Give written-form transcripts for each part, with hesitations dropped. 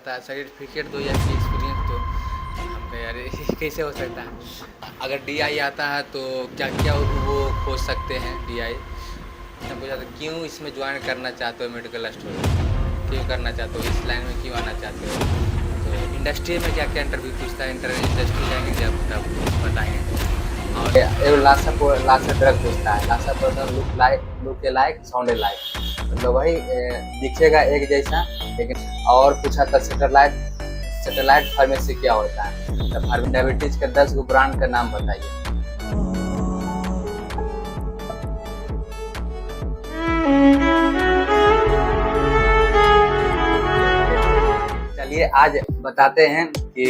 बता सर्टिफिकेट दो या फिर एक्सपीरियंस दो। हम कहे यार ये कैसे हो सकता है, अगर DI आता है तो क्या क्या वो खोज सकते हैं DI। हम पूछा था क्यों इसमें ज्वाइन करना चाहते हो, मेडिकल स्टोर क्यों करना चाहते हो, इस लाइन में क्यों आना चाहते हो। तो इंडस्ट्री में क्या क्या इंटरव्यू पूछता है, इंडस्ट्री जाएंगे जब तब बताएंगे। और एगो लासा ड्रग पूछता है, LASA person look like sound like, मतलब वही दिखेगा एक जैसा लेकिन। और पूछा था सेटेलाइट फार्मेसी क्या होता है, तो डायबिटीज के 10 गो ब्रांड का नाम बताइए। चलिए आज बताते हैं कि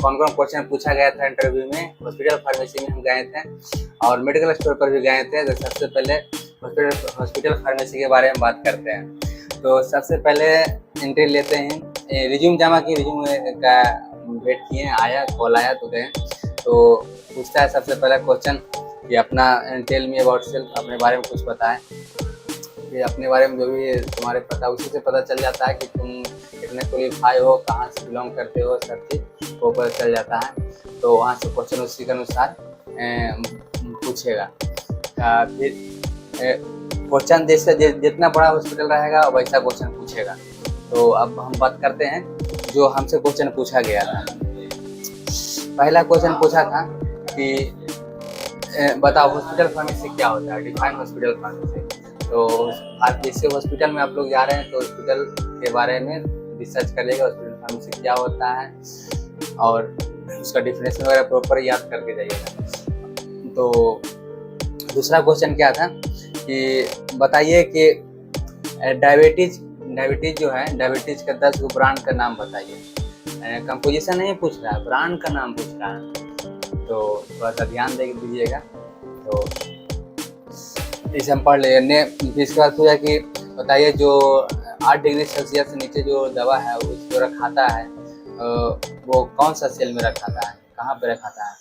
कौन कौन क्वेश्चन पूछा गया था इंटरव्यू में। हॉस्पिटल फार्मेसी में हम गए थे और मेडिकल स्टोर पर भी गए थे। तो सबसे पहले हॉस्पिटल फार्मेसी के बारे में बात करते हैं। तो सबसे पहले एंट्री लेते हैं, रिज्यूम जमा की, रिज्यूम का वेट किए, आया कॉल आया तो गए। तो पूछता है सबसे पहला क्वेश्चन कि अपना टेल मी अबाउट सेल्फ, अपने बारे में कुछ बताएं। फिर अपने बारे में जो भी तुम्हारे पता उसी से पता चल जाता है कि तुम कितने क्वालिफाई हो, कहाँ से बिलोंग करते हो, सब चीज़ वो पता चल जाता है। तो वहाँ से क्वेश्चन उसी के अनुसार पूछेगा। फिर क्वेश्चन जैसे जितना बड़ा हॉस्पिटल रहेगा वैसा क्वेश्चन पूछेगा। तो अब हम बात करते हैं जो हमसे क्वेश्चन पूछा गया था। पहला क्वेश्चन पूछा था कि बताओ हॉस्पिटल फार्मेसी क्या होता है, डिफाइन हॉस्पिटल फार्मेसी। तो आप जैसे हॉस्पिटल में आप लोग जा रहे हैं तो हॉस्पिटल के बारे में रिसर्च करिएगा, हॉस्पिटल फार्मेसी क्या होता है और उसका डिफिनेशन वगैरह प्रॉपर याद करके जाइएगा। तो दूसरा क्वेश्चन क्या था कि बताइए कि डायबिटीज जो है, डायबिटीज का 10 गो ब्रांड का नाम बताइए। कंपोजिशन नहीं पूछ रहा है, ब्रांड का नाम पूछ रहा है, तो थोड़ा सा ध्यान दे दीजिएगा। तो इसे हम पढ़ लेंगे। इसके बाद पूछा कि बताइए जो 8 डिग्री सेल्सियस से नीचे जो दवा है उसको रखाता है वो कौन सा सेल में रखाता है, कहाँ पे रखाता है।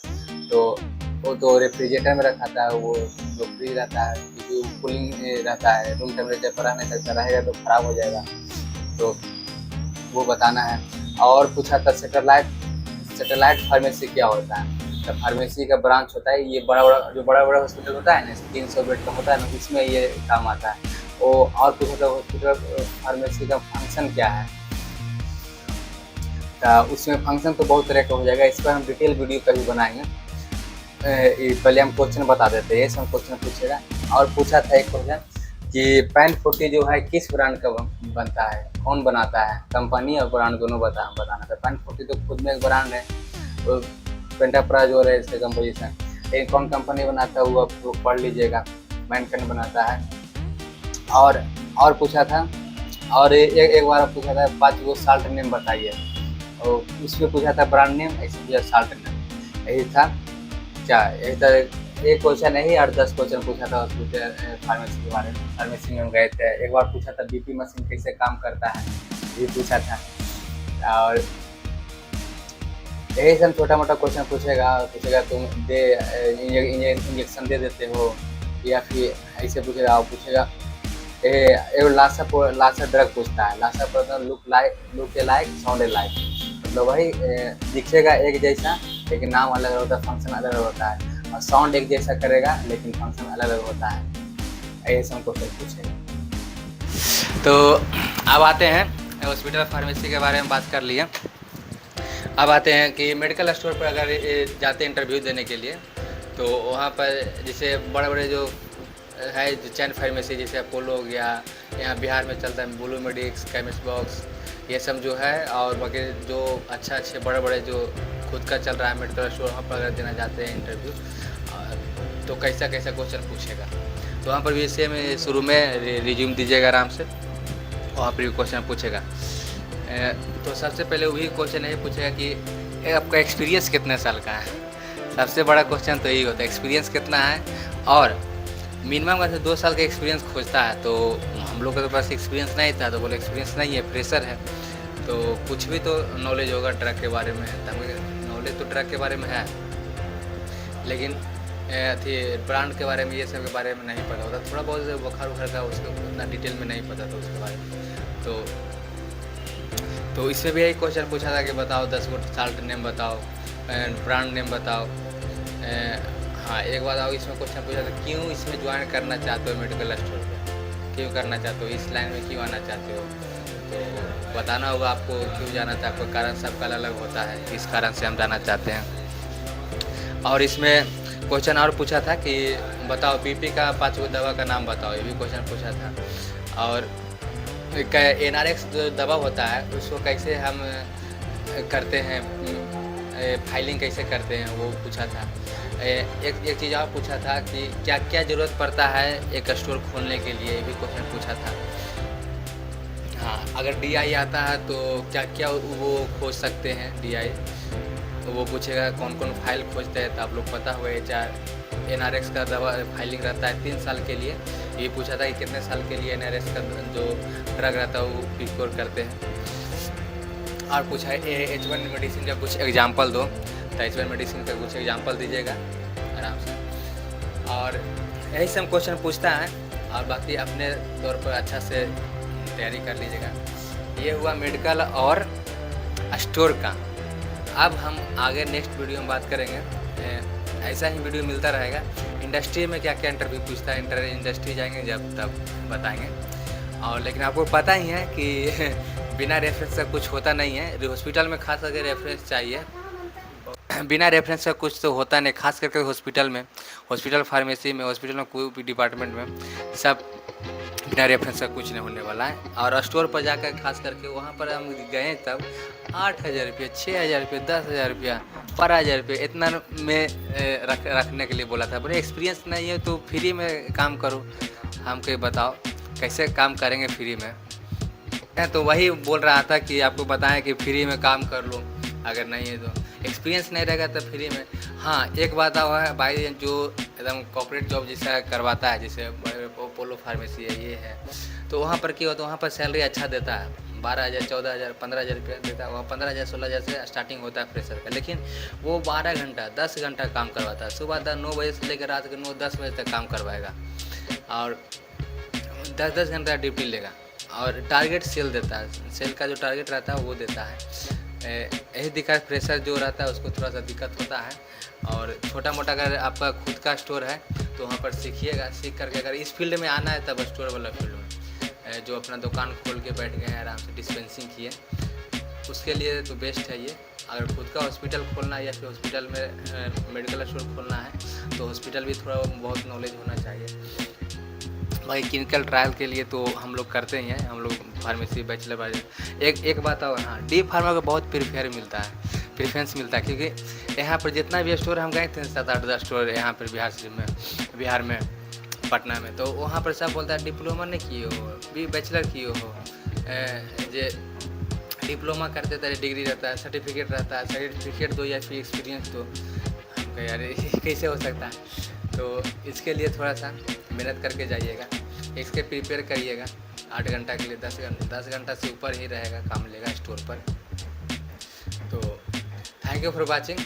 तो वो तो रेफ्रिजरेटर में रखाता है, वो जो फ्री रहता है, जो कूलिंग रहता है, रूम टेम्परेचर पर रह नहीं सकता, रहेगा तो खराब हो जाएगा, तो वो बताना है। और पूछा था सेटेलाइट फार्मेसी क्या होता है। तो फार्मेसी का ब्रांच होता है, ये बड़ा बड़ा हॉस्पिटल होता है ना, 300 बेड का होता है ना, इसमें ये काम आता है। और पूछा था हॉस्पिटल फार्मेसी का फंक्शन क्या है। तो उसमें फंक्शन तो बहुत तरह का हो जाएगा, इस पर हम डिटेल वीडियो कभी बनाएंगे। पहले हम क्वेश्चन बता देते हैं, ये सब क्वेश्चन पूछेगा। और पूछा था एक क्वेश्चन कि पैन 40 जो है किस ब्रांड का बनता है, कौन बनाता है, कंपनी और ब्रांड दोनों बताना था। पैन 40 तो खुद में एक ब्रांड है, तो पेंटाप्राजोल है इसका कंपोजिशन, लेकिन कौन कंपनी बनाता है वो आप पढ़ लीजिएगा, मैनकन बनाता है। और पूछा था, और एक बार पूछा था 5 गो साल्ट नेम बताइए, और उसमें पूछा था ब्रांड नेम, ऐसे साल्ट नेम, यही था क्या, यही था एक क्वेश्चन नहीं 8-10 क्वेश्चन पूछा था हॉस्पिटल फार्मेसी के बारे में। फार्मेसी में हम गए थे, एक बार पूछा था BP मशीन कैसे काम करता है, ये पूछा था। और यही सब छोटा मोटा क्वेश्चन पूछेगा तुम इंजेक्शन दे देते हो, या फिर ऐसे पूछेगा। लासा ड्रग पूछता है, LASA person look like sound like, मतलब वही दिखेगा एक जैसा लेकिन नाम अलग होता है, फंक्शन अलग होता है, और साउंड एक जैसा करेगा लेकिन फंक्शन अलग अलग होता है। ऐसे हम क्वेश्चन पूछेगा। तो अब आते हैं हॉस्पिटल फार्मेसी के बारे में बात कर लिए। अब आते हैं कि मेडिकल स्टोर पर अगर जाते हैं इंटरव्यू देने के लिए, तो वहाँ पर जैसे बड़े बड़े जो है जो चैन फार्मेसी, जैसे अपोलो हो गया, यहाँ बिहार में चलता है ब्लू मेडिक्स, केमिस्ट बॉक्स, ये सब जो है। और बाकी जो अच्छे बड़े बड़े जो खुद का चल रहा है मेडिकल स्टोर, वहाँ पर अगर देना चाहते हैं इंटरव्यू, तो कैसा कैसा क्वेश्चन पूछेगा। तो वहाँ पर भी सेम शुरू में रिज्यूम दीजिएगा आराम से, वहाँ पर भी क्वेश्चन पूछेगा। तो सबसे पहले वही क्वेश्चन यही पूछेगा कि आपका एक्सपीरियंस कितने साल का है। सबसे बड़ा क्वेश्चन तो यही होता है, एक्सपीरियंस कितना है। और मिनिमम वैसे 2 साल का एक्सपीरियंस खोजता है, तो हम लोग के पास एक्सपीरियंस नहीं था, तो बोले एक्सपीरियंस नहीं है, फ्रेशर है, तो कुछ भी तो नॉलेज होगा ड्रग के बारे में। नॉलेज तो ड्रग के बारे में है, लेकिन अथी ब्रांड के बारे में, ये सब के बारे में नहीं पता होता। थोड़ा बहुत बुखार का उसको उतना डिटेल में नहीं पता था उसके बारे में। तो तो इसमें भी यही क्वेश्चन पूछा था कि बताओ 10 गो साल्ट नेम बताओ, ब्रांड नेम बताओ। हाँ, एक बात आओ, इसमें क्वेश्चन पूछा था क्यों इसमें ज्वाइन करना चाहते हो मेडिकल स्टोर पे, क्यों करना चाहते हो, इस लाइन में क्यों आना चाहते हो। तो बताना होगा आपको क्यों जाना चाहते हो, कारण सबका अलग होता है, इस कारण से हम जाना चाहते हैं। और इसमें क्वेश्चन और पूछा था कि बताओ बीपी का 5 गो दवा का नाम बताओ, ये भी क्वेश्चन पूछा था। और NRX जो दवा होता है उसको कैसे हम करते हैं, फाइलिंग कैसे करते हैं, वो पूछा था। एक चीज़ और पूछा था कि क्या क्या ज़रूरत पड़ता है एक स्टोर खोलने के लिए, ये भी क्वेश्चन पूछा था। हाँ, अगर DI आता है तो क्या क्या वो खोज सकते हैं DI, तो वो पूछेगा कौन कौन फाइल खोजते हैं। तो आप लोग पता हुआ NRX का दवा फाइलिंग रहता है 3 साल के लिए। ये पूछा था कि कितने साल के लिए NRX का जो ड्रग रहता है वो प्रिक्योर करते हैं। और पूछा है H1 मेडिसिन का कुछ एग्जांपल दो, तो H1 मेडिसिन का कुछ एग्जांपल दीजिएगा आराम से। और यही सब क्वेश्चन पूछता है, और बाकी अपने तौर पर अच्छा से तैयारी कर लीजिएगा। ये हुआ मेडिकल और स्टोर का। अब हम आगे नेक्स्ट वीडियो में बात करेंगे, ऐसा ही वीडियो मिलता रहेगा। इंडस्ट्री में क्या क्या इंटरव्यू पूछता है, इंडस्ट्री जाएंगे जब तब बताएंगे। और लेकिन आपको पता ही है कि बिना रेफरेंस का कुछ होता नहीं है। हॉस्पिटल में खास करके रेफरेंस चाहिए, बिना रेफरेंस का कुछ तो होता नहीं, खास करके हॉस्पिटल में, हॉस्पिटल फार्मेसी में, हॉस्पिटल में कोई भी डिपार्टमेंट में सब बिना रेफरेंस का कुछ नहीं होने वाला है। और स्टोर पर जाकर खास करके वहाँ पर हम गए तब 8,000 रुपये, 6,000 रुपये, 10,000 रुपया, 12,000 रुपये इतना में रखने के लिए बोला था। बोले एक्सपीरियंस नहीं है तो फ्री में काम करो, हमको बताओ कैसे काम करेंगे फ्री में। तो वही बोल रहा था कि आपको बताएं कि फ्री में काम कर लो, अगर नहीं है तो एक्सपीरियंस नहीं रहेगा तो फ्री में। हाँ, एक बात हुआ है भाई, जो एकदम कॉर्पोरेट जॉब जैसा करवाता है, जैसे पोलो फार्मेसी है, ये है, तो वहाँ पर क्या होता है, वहाँ पर सैलरी अच्छा देता है, 12,000, 14,000, 15,000 रुपया देता है। वहाँ 15,000, 16,000 से स्टार्टिंग होता है फ्रेशर का। लेकिन वो 12 घंटा, 10 घंटा काम करवाता है। सुबह 9 बजे से लेकर रात के 9-10 बजे तक काम करवाएगा, और 10-10 घंटा ड्यूटी लेगा। और टारगेट सेल देता है, सेल का जो टारगेट रहता है वो देता है। यही दिक्कत फ्रेशर जो रहता है उसको थोड़ा सा दिक्कत होता है। और छोटा मोटा अगर आपका खुद का स्टोर है तो वहाँ पर सीखिएगा, सीख करके अगर इस फील्ड में आना है तब स्टोर वाला फील्ड में, जो अपना दुकान खोल के बैठ गए हैं आराम से डिस्पेंसिंग किए, उसके लिए तो बेस्ट है ये। अगर खुद का हॉस्पिटल खोलना है या फिर हॉस्पिटल में मेडिकल स्टोर खोलना है तो हॉस्पिटल भी थोड़ा बहुत नॉलेज होना चाहिए। भाई क्लिनिकल ट्रायल के लिए तो हम लोग करते ही हैं, हम लोग फार्मेसी बैचलर। एक बात और, हाँ, डी फार्मा को बहुत प्रेफरेंस मिलता है, क्योंकि यहाँ पर जितना भी स्टोर हम गए थे 7-8 स्टोर यहाँ पर बिहार में पटना में, तो वहाँ पर सब बोलता है डिप्लोमा नहीं किए हो, भी बैचलर किए हो, जे डिप्लोमा करते तो डिग्री रहता है, सर्टिफिकेट रहता है, सर्टिफिकेट दो या फिर एक्सपीरियंस दो। हम कहे यार कैसे हो सकता है। तो इसके लिए थोड़ा सा मेहनत करके जाइएगा, इसके प्रिपेयर करिएगा। 8 घंटा के लिए 10 घंटा से ऊपर ही रहेगा, काम लेगा स्टोर पर। तो थैंक यू फॉर वाचिंग,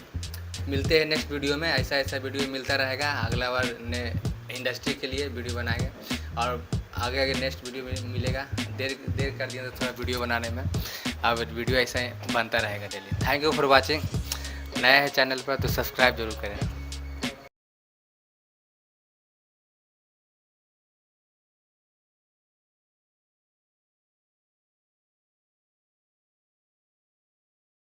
मिलते हैं नेक्स्ट वीडियो में। ऐसा वीडियो मिलता रहेगा, अगला बार ने इंडस्ट्री के लिए वीडियो बनाएंगे, और आगे नेक्स्ट वीडियो में मिलेगा। देर कर दिया तो थोड़ा वीडियो बनाने में, अब वीडियो ऐसा ही बनता रहेगा daily. Thank you for watching. नया है चैनल पर तो सब्सक्राइब जरूर करें।